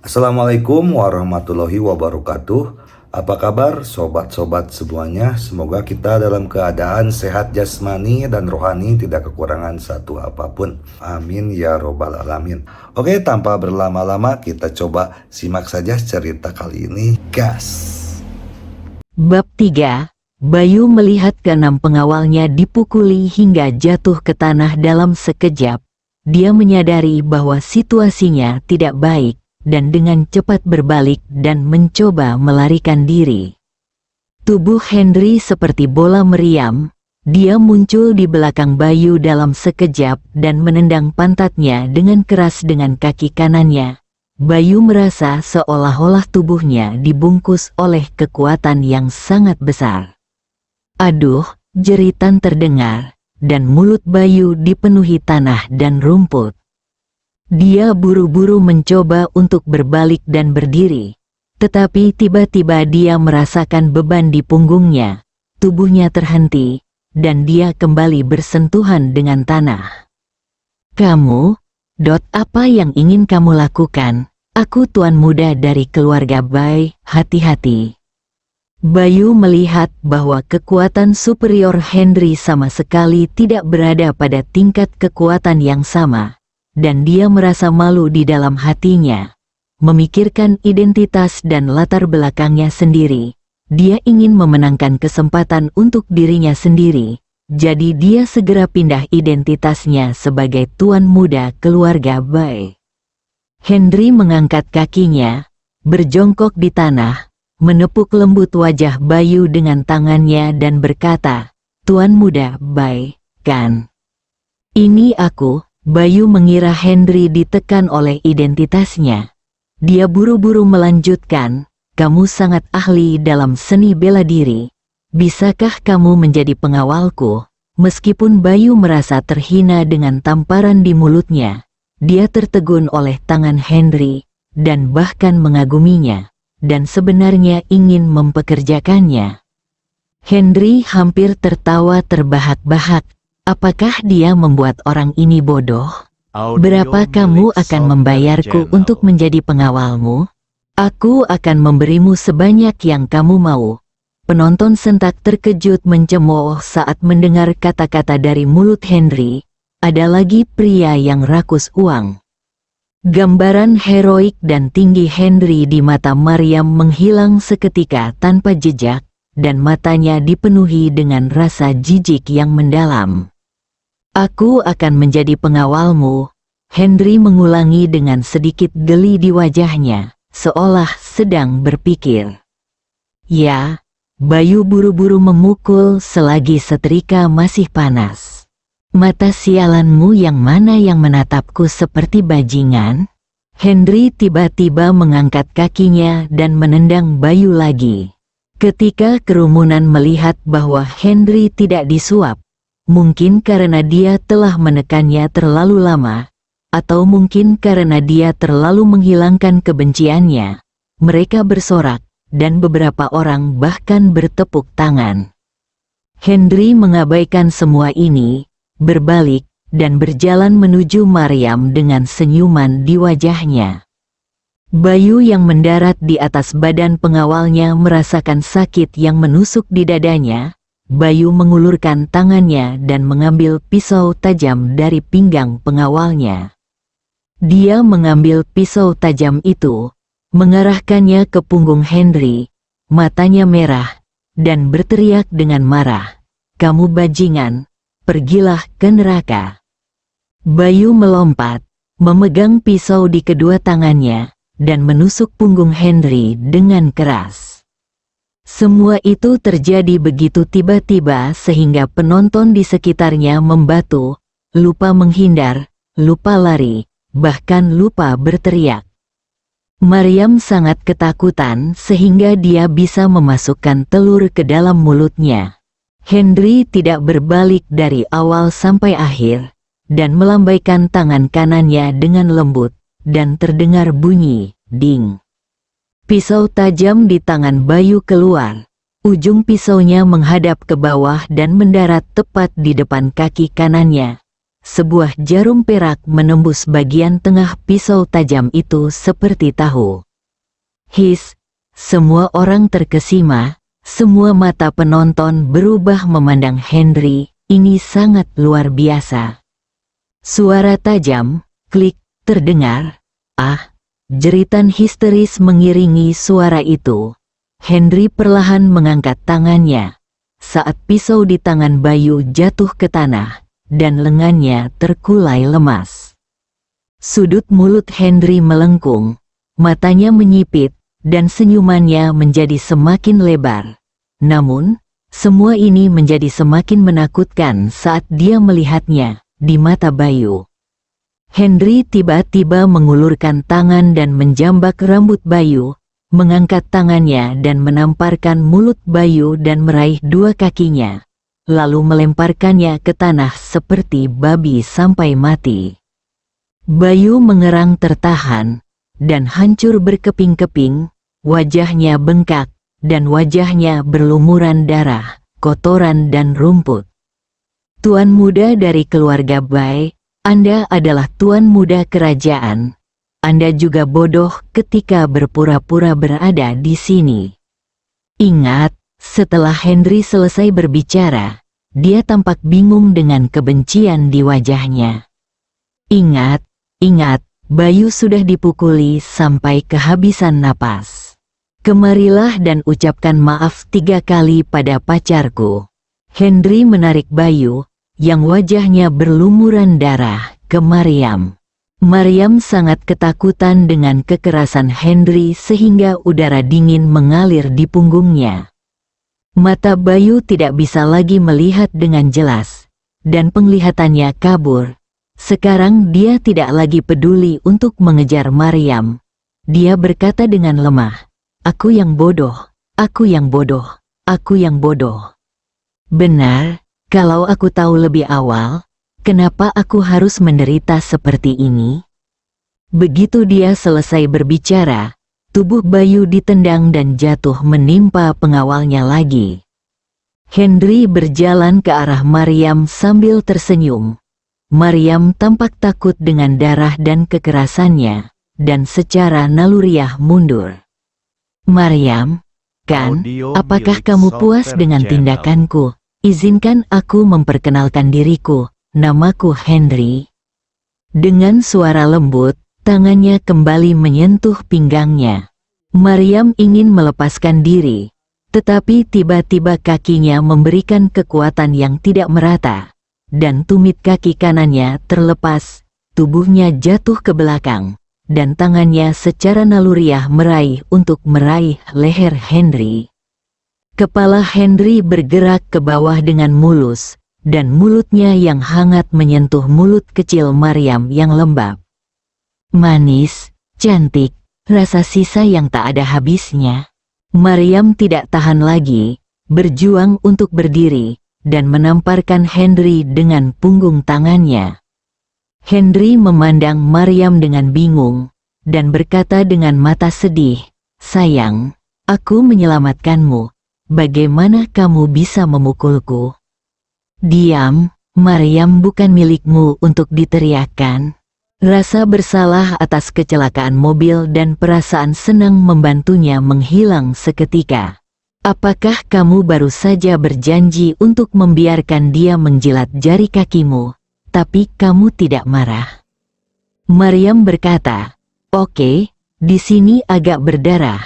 Assalamualaikum warahmatullahi wabarakatuh. Apa kabar sobat-sobat semuanya? Semoga kita dalam keadaan sehat jasmani dan rohani, tidak kekurangan satu apapun. Amin ya robbal alamin. Oke, tanpa berlama-lama kita coba simak saja cerita kali ini. Gas. Bab 3. Bayu melihat keenam pengawalnya dipukuli hingga jatuh ke tanah dalam sekejap. Dia menyadari bahwa situasinya tidak baik, dan dengan cepat berbalik dan mencoba melarikan diri. Tubuh Henry seperti bola meriam. Dia muncul di belakang Bayu dalam sekejap dan menendang pantatnya dengan keras dengan kaki kanannya. Bayu merasa seolah-olah tubuhnya dibungkus oleh kekuatan yang sangat besar. Aduh, jeritan terdengar, dan mulut Bayu dipenuhi tanah dan rumput. Dia buru-buru mencoba untuk berbalik dan berdiri. Tetapi tiba-tiba dia merasakan beban di punggungnya. Tubuhnya terhenti, dan dia kembali bersentuhan dengan tanah. "Kamu, apa yang ingin kamu lakukan? Aku tuan muda dari keluarga Bai, hati-hati." Bayu melihat bahwa kekuatan superior Henry sama sekali tidak berada pada tingkat kekuatan yang sama. Dan dia merasa malu di dalam hatinya. Memikirkan identitas dan latar belakangnya sendiri. Dia ingin memenangkan kesempatan untuk dirinya sendiri. Jadi dia segera pindah identitasnya sebagai tuan muda keluarga Bai. Henry mengangkat kakinya, berjongkok di tanah, menepuk lembut wajah Bayu dengan tangannya dan berkata, "Tuan muda Bai, kan? Ini aku." Bayu mengira Henry ditekan oleh identitasnya. Dia buru-buru melanjutkan, "Kamu sangat ahli dalam seni bela diri. Bisakah kamu menjadi pengawalku?" Meskipun Bayu merasa terhina dengan tamparan di mulutnya, dia tertegun oleh tangan Henry, dan bahkan mengaguminya, dan sebenarnya ingin mempekerjakannya. Henry hampir tertawa terbahak-bahak. Apakah dia membuat orang ini bodoh? "Berapa kamu akan membayarku untuk menjadi pengawalmu?" "Aku akan memberimu sebanyak yang kamu mau." Penonton sentak terkejut mencemooh saat mendengar kata-kata dari mulut Henry. Ada lagi pria yang rakus uang. Gambaran heroik dan tinggi Henry di mata Maryam menghilang seketika tanpa jejak, dan matanya dipenuhi dengan rasa jijik yang mendalam. "Aku akan menjadi pengawalmu," Henry mengulangi dengan sedikit geli di wajahnya, seolah sedang berpikir. "Ya." Bayu buru-buru memukul selagi setrika masih panas. "Mata sialanmu yang mana yang menatapku seperti bajingan?" Henry tiba-tiba mengangkat kakinya dan menendang Bayu lagi. Ketika kerumunan melihat bahwa Henry tidak disuap, mungkin karena dia telah menekannya terlalu lama, atau mungkin karena dia terlalu menghilangkan kebenciannya, mereka bersorak, dan beberapa orang bahkan bertepuk tangan. Henry mengabaikan semua ini, berbalik, dan berjalan menuju Maryam dengan senyuman di wajahnya. Bayu yang mendarat di atas badan pengawalnya merasakan sakit yang menusuk di dadanya. Bayu mengulurkan tangannya dan mengambil pisau tajam dari pinggang pengawalnya. Dia mengambil pisau tajam itu, mengarahkannya ke punggung Henry, matanya merah, dan berteriak dengan marah, "Kamu bajingan, pergilah ke neraka." Bayu melompat, memegang pisau di kedua tangannya, dan menusuk punggung Henry dengan keras. Semua itu terjadi begitu tiba-tiba sehingga penonton di sekitarnya membatu, lupa menghindar, lupa lari, bahkan lupa berteriak. Maryam sangat ketakutan sehingga dia bisa memasukkan telur ke dalam mulutnya. Henry tidak berbalik dari awal sampai akhir, dan melambaikan tangan kanannya dengan lembut, dan terdengar bunyi, ding. Pisau tajam di tangan Bayu keluar. Ujung pisaunya menghadap ke bawah dan mendarat tepat di depan kaki kanannya. sebuah jarum perak menembus bagian tengah pisau tajam itu seperti tahu. His, semua orang terkesima, semua mata penonton berubah memandang Henry, ini sangat luar biasa. Suara tajam, klik, terdengar. Ah, jeritan histeris mengiringi suara itu. Henry perlahan mengangkat tangannya. Saat pisau di tangan Bayu jatuh ke tanah, dan lengannya terkulai lemas. Sudut mulut Henry melengkung, matanya menyipit, dan senyumannya menjadi semakin lebar. Namun, semua ini menjadi semakin menakutkan saat dia melihatnya di mata Bayu. Henry tiba-tiba mengulurkan tangan dan menjambak rambut Bayu, mengangkat tangannya dan menamparkan mulut Bayu dan meraih dua kakinya, lalu melemparkannya ke tanah seperti babi sampai mati. Bayu mengerang tertahan, dan hancur berkeping-keping, wajahnya bengkak, dan wajahnya berlumuran darah, kotoran dan rumput. Tuan muda dari keluarga Bai, Anda adalah tuan muda kerajaan. Anda juga bodoh ketika berpura-pura berada di sini. Ingat, setelah Henry selesai berbicara, dia tampak bingung dengan kebencian di wajahnya. Ingat, Bayu sudah dipukuli sampai kehabisan napas. Kemarilah dan ucapkan maaf 3 kali pada pacarku. Henry menarik Bayu, yang wajahnya berlumuran darah, ke Mariam. Mariam sangat ketakutan dengan kekerasan Henry sehingga udara dingin mengalir di punggungnya. Mata Bayu tidak bisa lagi melihat dengan jelas, dan penglihatannya kabur. Sekarang dia tidak lagi peduli untuk mengejar Mariam. Dia berkata dengan lemah, "Aku yang bodoh, aku yang bodoh, aku yang bodoh. Benar, kalau aku tahu lebih awal, kenapa aku harus menderita seperti ini?" Begitu dia selesai berbicara, tubuh Bayu ditendang dan jatuh menimpa pengawalnya lagi. Henry berjalan ke arah Mariam sambil tersenyum. Mariam tampak takut dengan darah dan kekerasannya, dan secara naluriah mundur. "Mariam, kan, apakah kamu puas dengan tindakanku? Izinkan aku memperkenalkan diriku, namaku Henry." Dengan suara lembut, tangannya kembali menyentuh pinggangnya. Mariam ingin melepaskan diri, tetapi tiba-tiba kakinya memberikan kekuatan yang tidak merata, dan tumit kaki kanannya terlepas, tubuhnya jatuh ke belakang, dan tangannya secara naluriah meraih leher Henry. Kepala Henry bergerak ke bawah dengan mulus, dan mulutnya yang hangat menyentuh mulut kecil Mariam yang lembab. Manis, cantik, rasa sisa yang tak ada habisnya. Mariam tidak tahan lagi, berjuang untuk berdiri, dan menamparkan Henry dengan punggung tangannya. Henry memandang Mariam dengan bingung, dan berkata dengan mata sedih, "Sayang, aku menyelamatkanmu. Bagaimana kamu bisa memukulku?" "Diam, Mariam bukan milikmu untuk diteriakkan." Rasa bersalah atas kecelakaan mobil dan perasaan senang membantunya menghilang seketika. "Apakah kamu baru saja berjanji untuk membiarkan dia menjilat jari kakimu, tapi kamu tidak marah?" Mariam berkata, "Oke, di sini agak berdarah.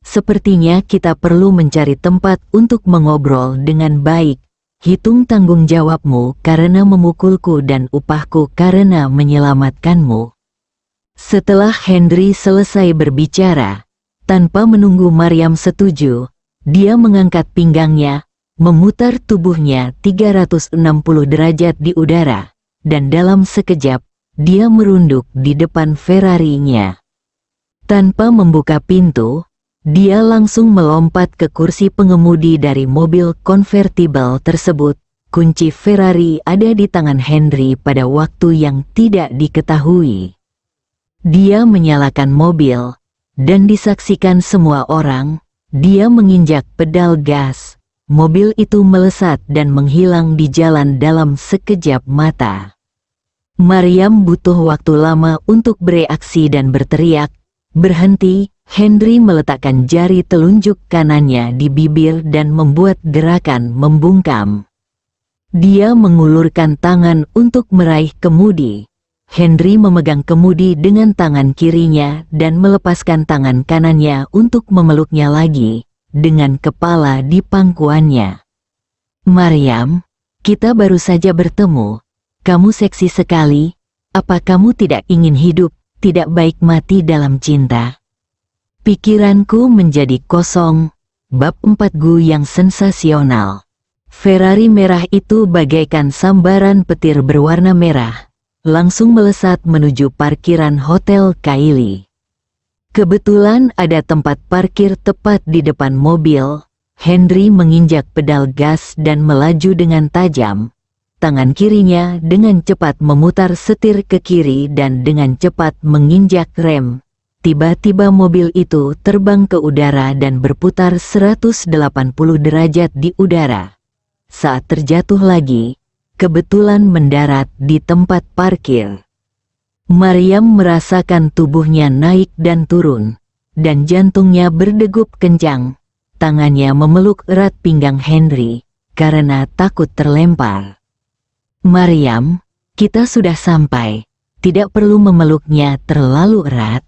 Sepertinya kita perlu mencari tempat untuk mengobrol dengan baik. Hitung tanggung jawabmu karena memukulku dan upahku karena menyelamatkanmu." Setelah Henry selesai berbicara, tanpa menunggu Mariam setuju, dia mengangkat pinggangnya, memutar tubuhnya 360 derajat di udara, dan dalam sekejap, dia merunduk di depan Ferrari-nya. Tanpa membuka pintu, dia langsung melompat ke kursi pengemudi dari mobil konvertibel tersebut. Kunci Ferrari ada di tangan Henry pada waktu yang tidak diketahui. Dia menyalakan mobil, dan disaksikan semua orang. Dia menginjak pedal gas. Mobil itu melesat dan menghilang di jalan dalam sekejap mata. Maryam butuh waktu lama untuk bereaksi dan berteriak. Berhenti, Henry meletakkan jari telunjuk kanannya di bibir dan membuat gerakan membungkam. Dia mengulurkan tangan untuk meraih kemudi. Henry memegang kemudi dengan tangan kirinya dan melepaskan tangan kanannya untuk memeluknya lagi, dengan kepala di pangkuannya. Maryam, kita baru saja bertemu. Kamu seksi sekali. Apa kamu tidak ingin hidup, tidak baik mati dalam cinta? Pikiranku menjadi kosong. Bab 4 Gu yang sensasional. Ferrari merah itu bagaikan sambaran petir berwarna merah, langsung melesat menuju parkiran Hotel Kylie. Kebetulan ada tempat parkir tepat di depan mobil. Henry menginjak pedal gas dan melaju dengan tajam. Tangan kirinya dengan cepat memutar setir ke kiri dan dengan cepat menginjak rem. Tiba-tiba mobil itu terbang ke udara dan berputar 180 derajat di udara. Saat terjatuh lagi, kebetulan mendarat di tempat parkir. Maryam merasakan tubuhnya naik dan turun, dan jantungnya berdegup kencang. Tangannya memeluk erat pinggang Henry, karena takut terlempar. Maryam, kita sudah sampai, tidak perlu memeluknya terlalu erat.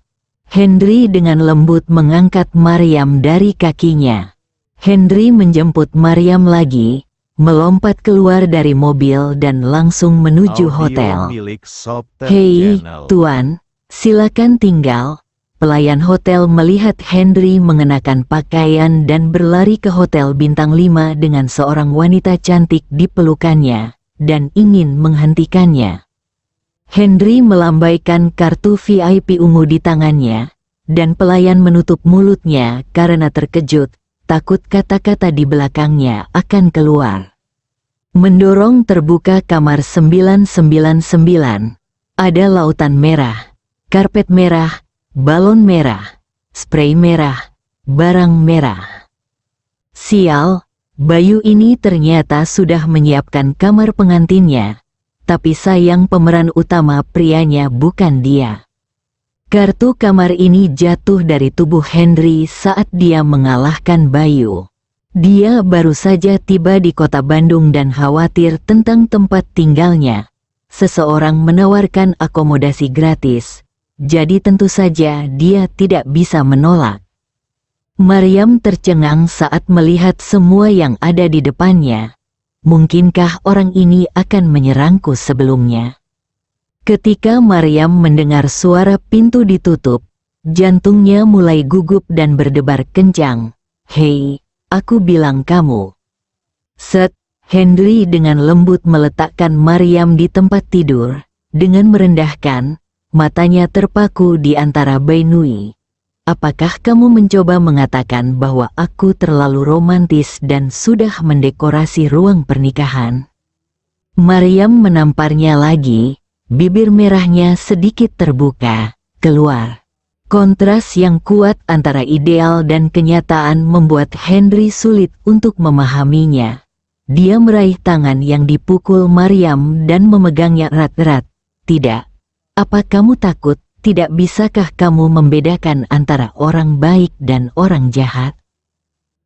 Henry dengan lembut mengangkat Maryam dari kakinya. Henry menjemput Maryam lagi, melompat keluar dari mobil dan langsung menuju hotel. Hei, Tuan, silakan tinggal. Pelayan hotel melihat Henry mengenakan pakaian dan berlari ke hotel bintang 5 dengan seorang wanita cantik di pelukannya, dan ingin menghentikannya. Henry melambaikan kartu VIP ungu di tangannya, dan pelayan menutup mulutnya karena terkejut, takut kata-kata di belakangnya akan keluar. Mendorong terbuka kamar 999. Ada lautan merah, karpet merah, balon merah, spray merah, barang merah. Sial, Bayu ini ternyata sudah menyiapkan kamar pengantinnya, tapi sayang pemeran utama prianya bukan dia. Kartu kamar ini jatuh dari tubuh Henry saat dia mengalahkan Bayu. Dia baru saja tiba di kota Bandung dan khawatir tentang tempat tinggalnya. Seseorang menawarkan akomodasi gratis, jadi tentu saja dia tidak bisa menolak. Maryam tercengang saat melihat semua yang ada di depannya. Mungkinkah orang ini akan menyerangku sebelumnya? Ketika Maryam mendengar suara pintu ditutup, jantungnya mulai gugup dan berdebar kencang. Hei, aku bilang kamu. Set, Henry dengan lembut meletakkan Maryam di tempat tidur, dengan merendahkan, matanya terpaku di antara Bainui. Apakah kamu mencoba mengatakan bahwa aku terlalu romantis dan sudah mendekorasi ruang pernikahan? Maryam menamparnya lagi, bibir merahnya sedikit terbuka, keluar. Kontras yang kuat antara ideal dan kenyataan membuat Henry sulit untuk memahaminya. Dia meraih tangan yang dipukul Maryam dan memegangnya erat-erat. Tidak. Apa kamu takut? Tidak bisakah kamu membedakan antara orang baik dan orang jahat?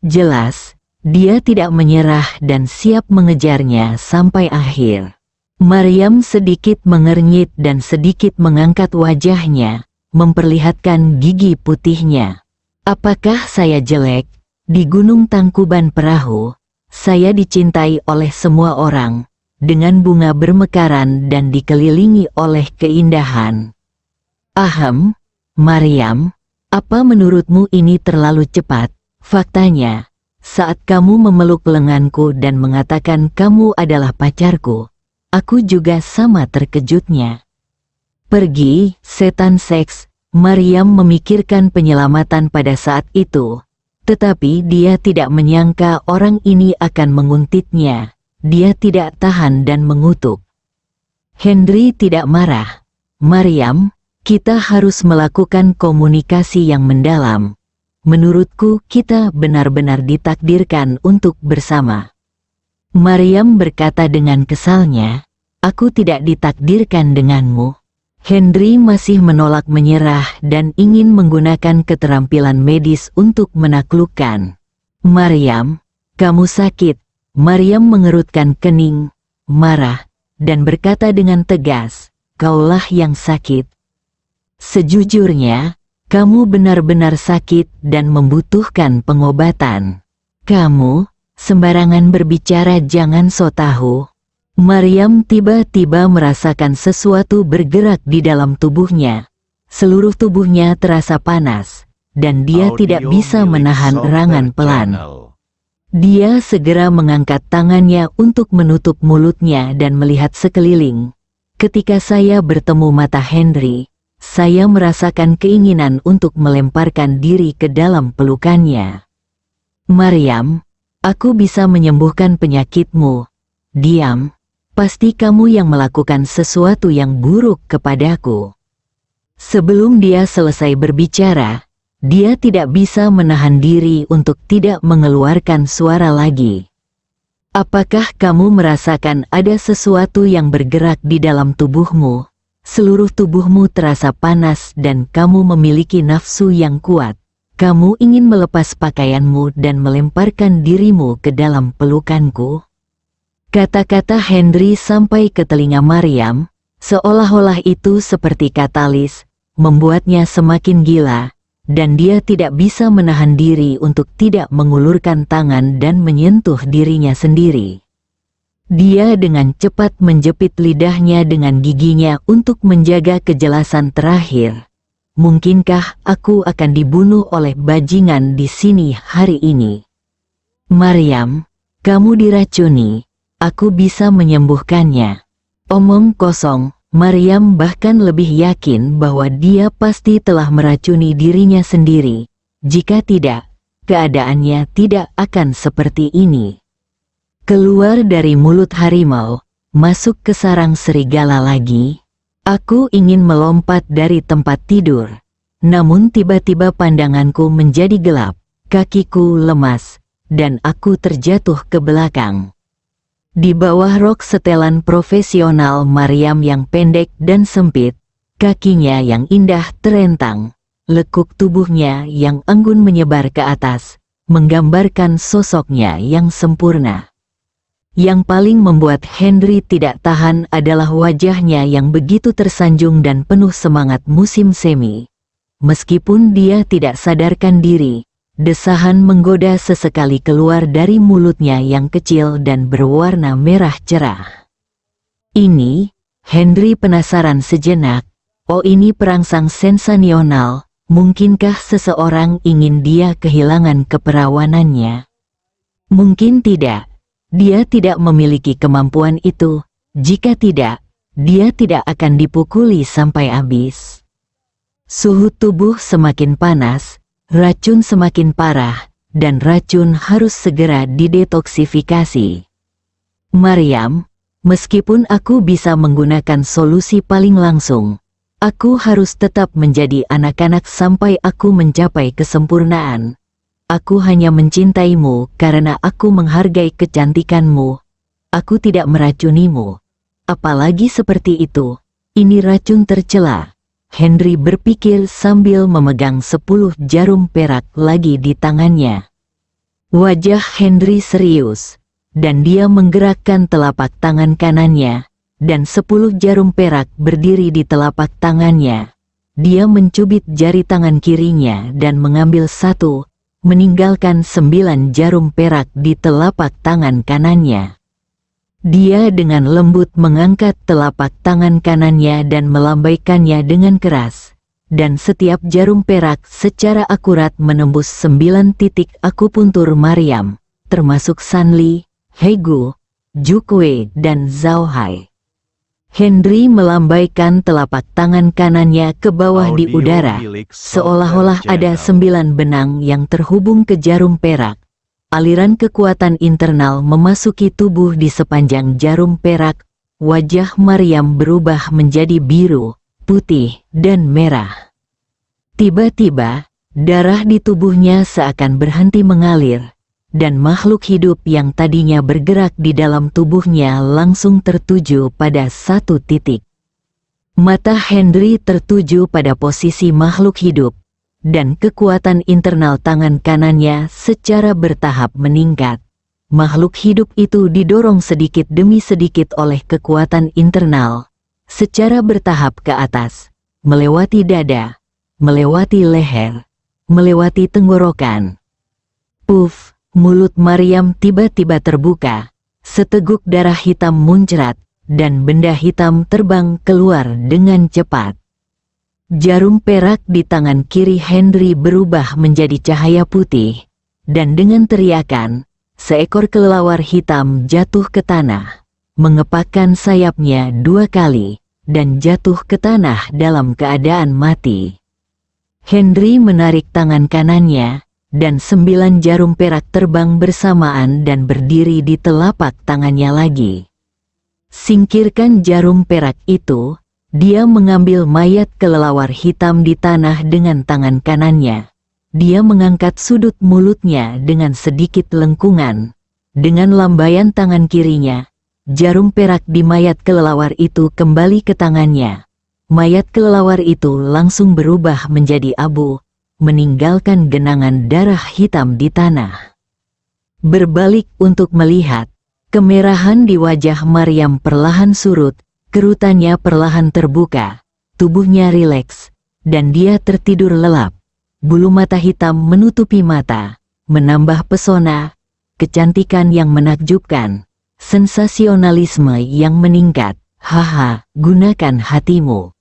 Jelas, dia tidak menyerah dan siap mengejarnya sampai akhir. Maryam sedikit mengernyit dan sedikit mengangkat wajahnya, memperlihatkan gigi putihnya. Apakah saya jelek? Di Gunung Tangkuban Perahu, saya dicintai oleh semua orang, dengan bunga bermekaran dan dikelilingi oleh keindahan. Ahem, Maryam, apa menurutmu ini terlalu cepat? Faktanya, saat kamu memeluk lenganku dan mengatakan kamu adalah pacarku, aku juga sama terkejutnya. Pergi, setan seks. Maryam memikirkan penyelamatan pada saat itu, tetapi dia tidak menyangka orang ini akan menguntitnya. Dia tidak tahan dan mengutuk. Henry tidak marah. Maryam, kita harus melakukan komunikasi yang mendalam. Menurutku kita benar-benar ditakdirkan untuk bersama. Maryam berkata dengan kesalnya, Aku tidak ditakdirkan denganmu. Henry masih menolak menyerah dan ingin menggunakan keterampilan medis untuk menaklukkan. Maryam, kamu sakit. Maryam mengerutkan kening, marah, dan berkata dengan tegas, kaulah yang sakit. Sejujurnya, kamu benar-benar sakit dan membutuhkan pengobatan. Kamu, sembarangan berbicara, jangan so tahu. Maryam tiba-tiba merasakan sesuatu bergerak di dalam tubuhnya. Seluruh tubuhnya terasa panas, dan dia tidak bisa menahan erangan pelan. Dia segera mengangkat tangannya untuk menutup mulutnya dan melihat sekeliling. Ketika saya bertemu mata Henry, saya merasakan keinginan untuk melemparkan diri ke dalam pelukannya. Maryam, aku bisa menyembuhkan penyakitmu. Diam. Pasti kamu yang melakukan sesuatu yang buruk kepadaku. Sebelum dia selesai berbicara, dia tidak bisa menahan diri untuk tidak mengeluarkan suara lagi. Apakah kamu merasakan ada sesuatu yang bergerak di dalam tubuhmu? Seluruh tubuhmu terasa panas dan kamu memiliki nafsu yang kuat. Kamu ingin melepas pakaianmu dan melemparkan dirimu ke dalam pelukanku? Kata-kata Henry sampai ke telinga Maryam, seolah-olah itu seperti katalis, membuatnya semakin gila, dan dia tidak bisa menahan diri untuk tidak mengulurkan tangan dan menyentuh dirinya sendiri. Dia dengan cepat menjepit lidahnya dengan giginya untuk menjaga kejelasan terakhir. Mungkinkah aku akan dibunuh oleh bajingan di sini hari ini? Maryam, kamu diracuni. Aku bisa menyembuhkannya. Omong kosong, Maryam bahkan lebih yakin bahwa dia pasti telah meracuni dirinya sendiri. Jika tidak, keadaannya tidak akan seperti ini. Keluar dari mulut harimau, masuk ke sarang serigala lagi. Aku ingin melompat dari tempat tidur. Namun tiba-tiba pandanganku menjadi gelap, kakiku lemas, dan aku terjatuh ke belakang. Di bawah rok setelan profesional Maryam yang pendek dan sempit, kakinya yang indah terentang, lekuk tubuhnya yang anggun menyebar ke atas, menggambarkan sosoknya yang sempurna. Yang paling membuat Henry tidak tahan adalah wajahnya yang begitu tersanjung dan penuh semangat musim semi. Meskipun dia tidak sadarkan diri, desahan menggoda sesekali keluar dari mulutnya yang kecil dan berwarna merah cerah. Ini, Henry penasaran sejenak, oh ini perangsang sensasional, mungkinkah seseorang ingin dia kehilangan keperawanannya? Mungkin tidak, dia tidak memiliki kemampuan itu, jika tidak, dia tidak akan dipukuli sampai habis. Suhu tubuh semakin panas, racun semakin parah, dan racun harus segera didetoksifikasi. Maryam, meskipun aku bisa menggunakan solusi paling langsung, aku harus tetap menjadi anak-anak sampai aku mencapai kesempurnaan. Aku hanya mencintaimu karena aku menghargai kecantikanmu. Aku tidak meracunimu. Apalagi seperti itu, ini racun tercela. Henry berpikir sambil memegang 10 jarum perak lagi di tangannya. Wajah Henry serius, dan dia menggerakkan telapak tangan kanannya, dan 10 jarum perak berdiri di telapak tangannya. Dia mencubit jari tangan kirinya dan mengambil 1, meninggalkan 9 jarum perak di telapak tangan kanannya. Dia dengan lembut mengangkat telapak tangan kanannya dan melambaikannya dengan keras, dan setiap jarum perak secara akurat menembus 9 titik akupuntur Maryam, termasuk Sanli, Hegu, Jukwe, dan Zhao Hai. Henry melambaikan telapak tangan kanannya ke bawah di udara, seolah-olah ada 9 benang yang terhubung ke jarum perak. Aliran kekuatan internal memasuki tubuh di sepanjang jarum perak. Wajah Maryam berubah menjadi biru, putih, dan merah. Tiba-tiba, darah di tubuhnya seakan berhenti mengalir, dan makhluk hidup yang tadinya bergerak di dalam tubuhnya langsung tertuju pada satu titik. Mata Henry tertuju pada posisi makhluk hidup, dan kekuatan internal tangan kanannya secara bertahap meningkat. Makhluk hidup itu didorong sedikit demi sedikit oleh kekuatan internal, secara bertahap ke atas, melewati dada, melewati leher, melewati tenggorokan. Puff, mulut Maryam tiba-tiba terbuka, seteguk darah hitam muncrat, dan benda hitam terbang keluar dengan cepat. Jarum perak di tangan kiri Henry berubah menjadi cahaya putih, dan dengan teriakan, seekor kelelawar hitam jatuh ke tanah, mengepakkan sayapnya 2 kali, dan jatuh ke tanah dalam keadaan mati. Henry menarik tangan kanannya, dan 9 jarum perak terbang bersamaan dan berdiri di telapak tangannya lagi. Singkirkan jarum perak itu, dia mengambil mayat kelelawar hitam di tanah dengan tangan kanannya. Dia mengangkat sudut mulutnya dengan sedikit lengkungan. Dengan lambaian tangan kirinya, jarum perak di mayat kelelawar itu kembali ke tangannya. Mayat kelelawar itu langsung berubah menjadi abu, meninggalkan genangan darah hitam di tanah. Berbalik untuk melihat, kemerahan di wajah Maryam perlahan surut, kerutannya perlahan terbuka, tubuhnya rileks, dan dia tertidur lelap. Bulu mata hitam menutupi mata, menambah pesona, kecantikan yang menakjubkan, sensasionalisme yang meningkat. Haha, gunakan hatimu.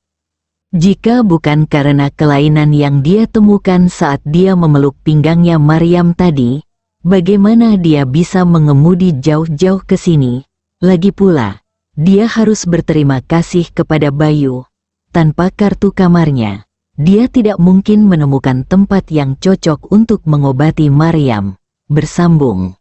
Jika bukan karena kelainan yang dia temukan saat dia memeluk pinggangnya Maryam tadi, bagaimana dia bisa mengemudi jauh-jauh ke sini? Lagi pula, dia harus berterima kasih kepada Bayu. Tanpa kartu kamarnya, dia tidak mungkin menemukan tempat yang cocok untuk mengobati Maryam. Bersambung.